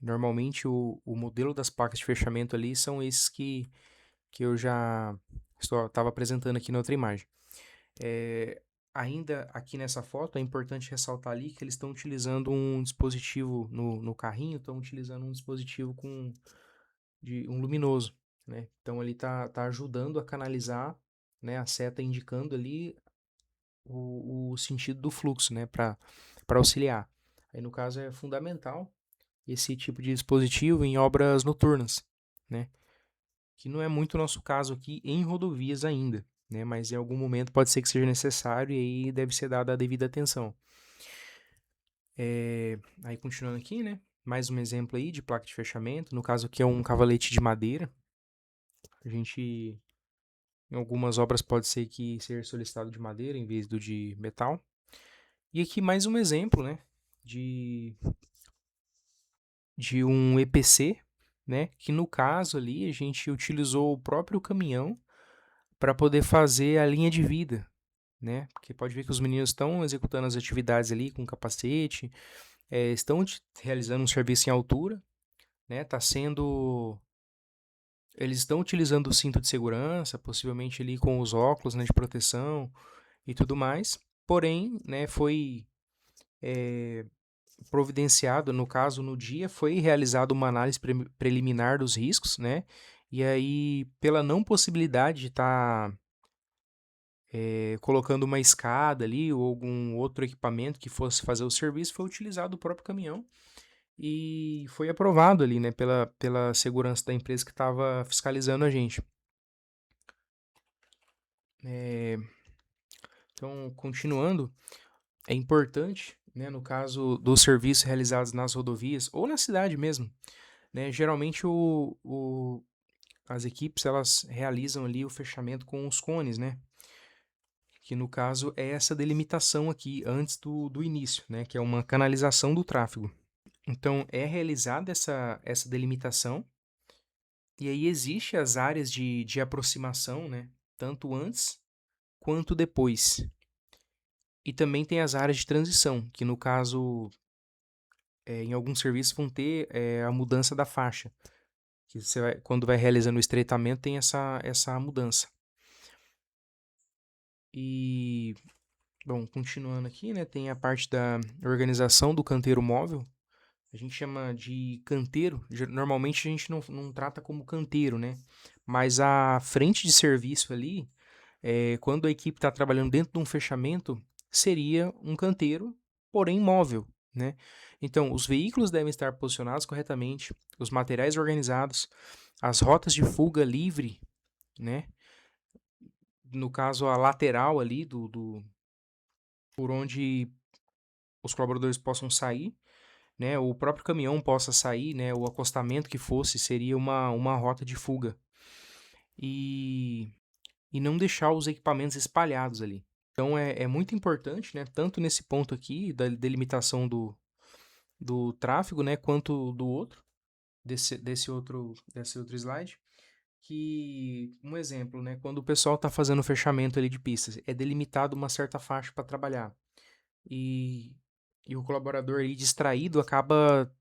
Normalmente o modelo das placas de fechamento ali são esses que eu já estava apresentando aqui na outra imagem. Ainda aqui nessa foto é importante ressaltar ali que eles estão utilizando um dispositivo no carrinho, estão utilizando um dispositivo de um luminoso, né? Então ele tá ajudando a canalizar, né, a seta indicando ali o sentido do fluxo, né, para auxiliar. Aí no caso é fundamental esse tipo de dispositivo em obras noturnas, né? Que não é muito o nosso caso aqui em rodovias ainda, né? Mas em algum momento pode ser que seja necessário e aí deve ser dada a devida atenção. Aí continuando aqui, né? Mais um exemplo aí de placa de fechamento. No caso aqui é um cavalete de madeira. A gente, em algumas obras pode ser que seja solicitado de madeira em vez do de metal. E aqui mais um exemplo, né? De, de um EPC, né? Que no caso ali a gente utilizou o próprio caminhão para poder fazer a linha de vida, né? Porque pode ver que os meninos estão executando as atividades ali com capacete, estão realizando um serviço em altura, né? Tá sendo, eles estão utilizando o cinto de segurança, possivelmente ali com os óculos, né, de proteção e tudo mais. Porém, né, foi providenciado, no caso, no dia, foi realizada uma análise preliminar dos riscos, né? E aí, pela não possibilidade de estar colocando uma escada ali ou algum outro equipamento que fosse fazer o serviço, foi utilizado o próprio caminhão e foi aprovado ali, né, pela segurança da empresa que estava fiscalizando a gente. Então, continuando, é importante, né, no caso dos serviços realizados nas rodovias ou na cidade mesmo, né, geralmente as equipes elas realizam ali o fechamento com os cones, né, que no caso é essa delimitação aqui antes do início, né, que é uma canalização do tráfego. Então, é realizada essa delimitação, e aí existe as áreas de aproximação, né, tanto antes quanto depois. E também tem as áreas de transição, que no caso, em alguns serviços vão ter a mudança da faixa, que você vai, quando vai realizando o estreitamento tem essa mudança. E, bom, continuando aqui, né, tem a parte da organização do canteiro móvel. A gente chama de canteiro, normalmente a gente não trata como canteiro, né? Mas a frente de serviço ali, quando a equipe está trabalhando dentro de um fechamento, seria um canteiro, porém móvel, né? Então, os veículos devem estar posicionados corretamente, os materiais organizados, as rotas de fuga livre, né? No caso, a lateral ali por onde os colaboradores possam sair, né, o próprio caminhão possa sair, né, o acostamento que fosse seria uma rota de fuga. E, e não deixar os equipamentos espalhados ali. Então é muito importante, né, tanto nesse ponto aqui da delimitação do tráfego, né, quanto do outro, desse outro slide, que um exemplo, né, quando o pessoal está fazendo o fechamento ali de pistas, é delimitado uma certa faixa para trabalhar. E, e o colaborador aí distraído acaba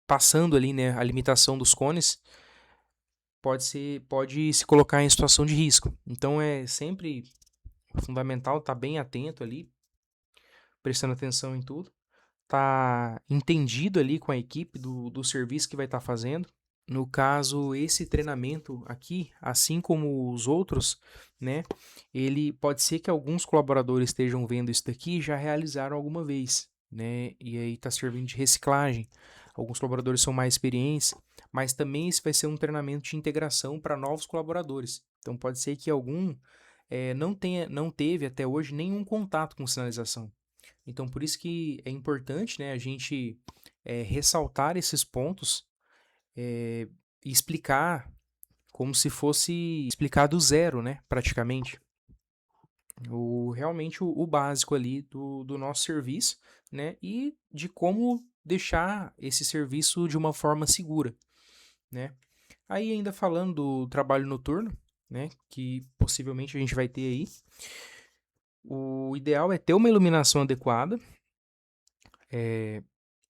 passando ali, né, a limitação dos cones, pode se colocar em situação de risco. Então é sempre fundamental estar bem atento ali, prestando atenção em tudo, tá entendido ali com a equipe do serviço que vai estar fazendo. No caso, esse treinamento aqui, assim como os outros, né, ele pode ser que alguns colaboradores estejam vendo isso daqui e já realizaram alguma vez, né, e aí está servindo de reciclagem. Alguns colaboradores são mais experientes, mas também esse vai ser um treinamento de integração para novos colaboradores. Então pode ser que algum não teve até hoje nenhum contato com sinalização. Então por isso que é importante, né, a gente ressaltar esses pontos e explicar como se fosse explicar do zero, né, praticamente. Realmente o básico ali do nosso serviço, né, e de como deixar esse serviço de uma forma segura, né. Aí ainda falando do trabalho noturno, né, que possivelmente a gente vai ter aí, o ideal é ter uma iluminação adequada,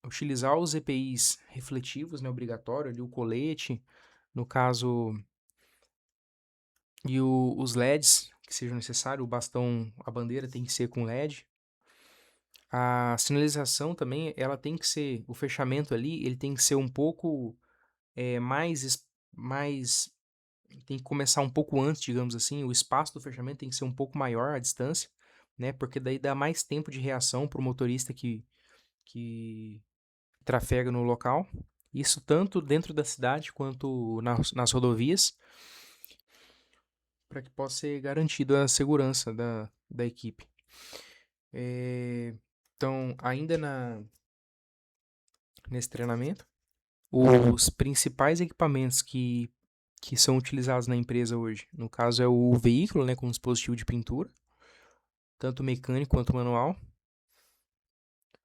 utilizar os EPIs refletivos, né, obrigatório, ali o colete, no caso, e os LEDs que sejam necessários, o bastão, a bandeira tem que ser com LED. A sinalização também, ela tem que ser, o fechamento ali, ele tem que ser um pouco mais, tem que começar um pouco antes, digamos assim, o espaço do fechamento tem que ser um pouco maior, a distância, né, porque daí dá mais tempo de reação para o motorista que trafega no local. Isso tanto dentro da cidade quanto nas rodovias, para que possa ser garantida a segurança da equipe. Então, ainda nesse treinamento, os principais equipamentos que são utilizados na empresa hoje, no caso é o veículo, né, com dispositivo de pintura, tanto mecânico quanto manual,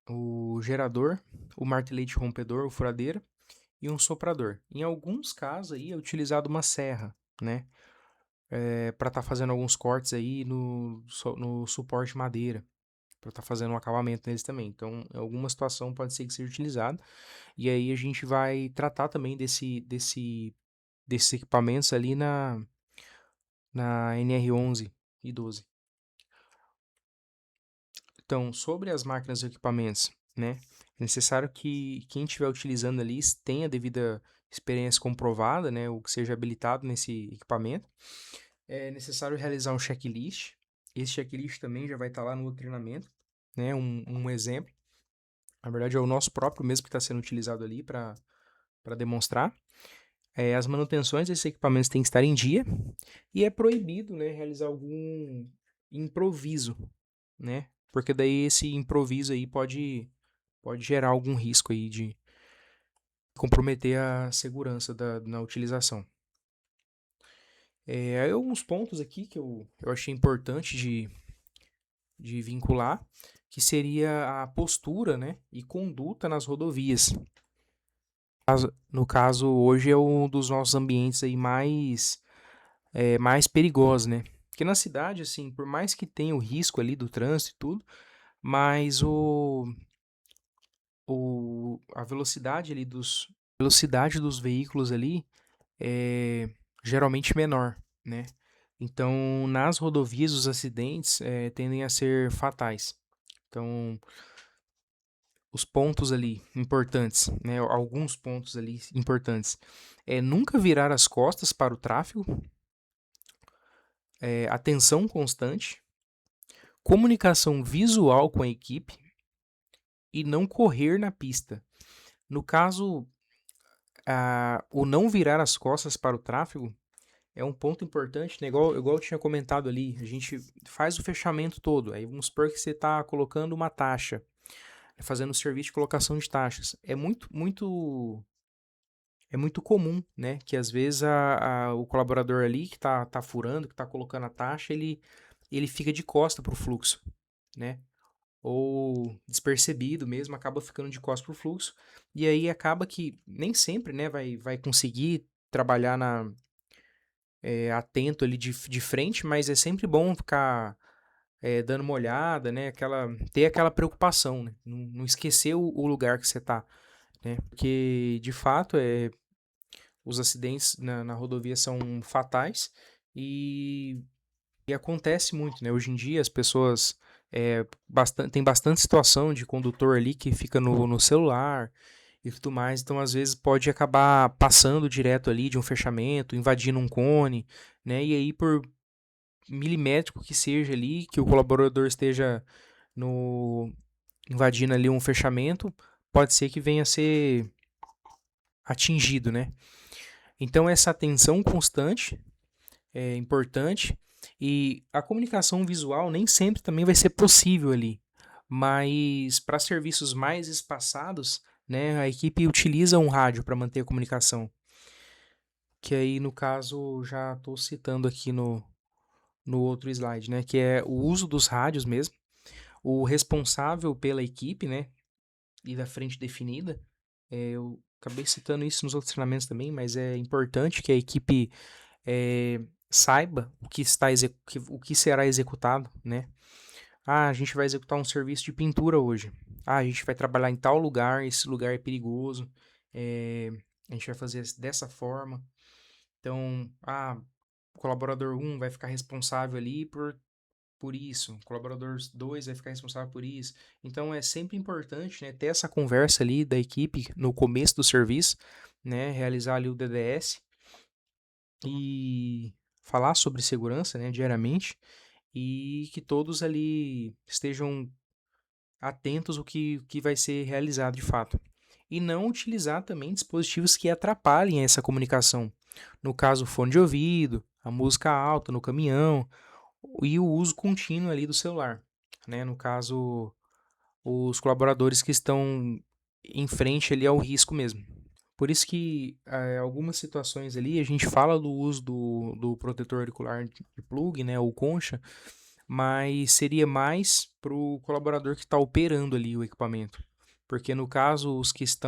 o gerador, o martelete rompedor, o furadeira e um soprador. Em alguns casos aí é utilizado uma serra, né, para estar fazendo alguns cortes aí no suporte madeira, para estar fazendo um acabamento neles também. Então, em alguma situação pode ser que seja utilizado. E aí a gente vai tratar também desses equipamentos ali na NR11 e 12. Então, sobre as máquinas e equipamentos, né? É necessário que quem estiver utilizando ali tenha a devida experiência comprovada, né? Ou que seja habilitado nesse equipamento. É necessário realizar um checklist. Esse checklist também já vai estar lá no treinamento, né? Um exemplo. Na verdade, é o nosso próprio mesmo que está sendo utilizado ali para demonstrar. As manutenções desses equipamentos têm que estar em dia e é proibido, né, realizar algum improviso, né? Porque daí esse improviso aí pode gerar algum risco aí de comprometer a segurança na utilização. Aí alguns pontos aqui que eu achei importante de vincular, que seria a postura, né, e conduta nas rodovias. No caso, hoje é um dos nossos ambientes aí mais perigosos, né? Porque na cidade, assim, por mais que tenha o risco ali do trânsito e tudo, mas a velocidade dos veículos ali é geralmente menor, né? Então, nas rodovias, os acidentes tendem a ser fatais. Então, os pontos ali importantes, né? Alguns pontos ali importantes. Nunca virar as costas para o tráfego, atenção constante, comunicação visual com a equipe e não correr na pista. No caso, o não virar as costas para o tráfego é um ponto importante, né? Igual eu tinha comentado ali, a gente faz o fechamento todo. Aí vamos supor que você está colocando uma taxa, fazendo o serviço de colocação de taxas. É muito comum, né? Que às vezes o colaborador ali que tá furando, que está colocando a taxa, ele fica de costa para o fluxo, né? Ou despercebido mesmo, acaba ficando de costas para o fluxo. E aí acaba que nem sempre, né, vai conseguir trabalhar atento ali de frente, mas é sempre bom ficar dando uma olhada, né? Ter aquela preocupação, né? Não esquecer o lugar que você tá, né? Porque, de fato, os acidentes na rodovia são fatais e acontece muito, né? Hoje em dia as pessoas tem bastante situação de condutor ali que fica no celular e tudo mais, então às vezes pode acabar passando direto ali de um fechamento, invadindo um cone, né? E aí por milimétrico que seja ali, que o colaborador esteja no invadindo ali um fechamento, pode ser que venha a ser atingido, né? Então essa atenção constante é importante e a comunicação visual nem sempre também vai ser possível ali, mas para serviços mais espaçados, né, a equipe utiliza um rádio para manter a comunicação, que aí no caso já estou citando aqui no outro slide, né, que é o uso dos rádios mesmo, o responsável pela equipe, né, e da frente definida. Eu acabei citando isso nos outros treinamentos também, mas é importante que a equipe saiba o que será executado, né? A gente vai executar um serviço de pintura hoje. a gente vai trabalhar em tal lugar, esse lugar é perigoso, a gente vai fazer dessa forma. Então, o colaborador um vai ficar responsável ali por isso, o colaborador 2 vai ficar responsável por isso. Então, é sempre importante, né, ter essa conversa ali da equipe no começo do serviço, né, realizar ali o DDS e falar sobre segurança, né, diariamente, e que todos ali estejam atentos ao que vai ser realizado de fato. E não utilizar também dispositivos que atrapalhem essa comunicação. No caso, fone de ouvido, a música alta no caminhão e o uso contínuo ali do celular, né? No caso, os colaboradores que estão em frente ali ao risco mesmo. Por isso que algumas situações ali a gente fala do uso do protetor auricular de plug, né, ou concha, mas seria mais para o colaborador que está operando ali o equipamento. Porque no caso, os que estão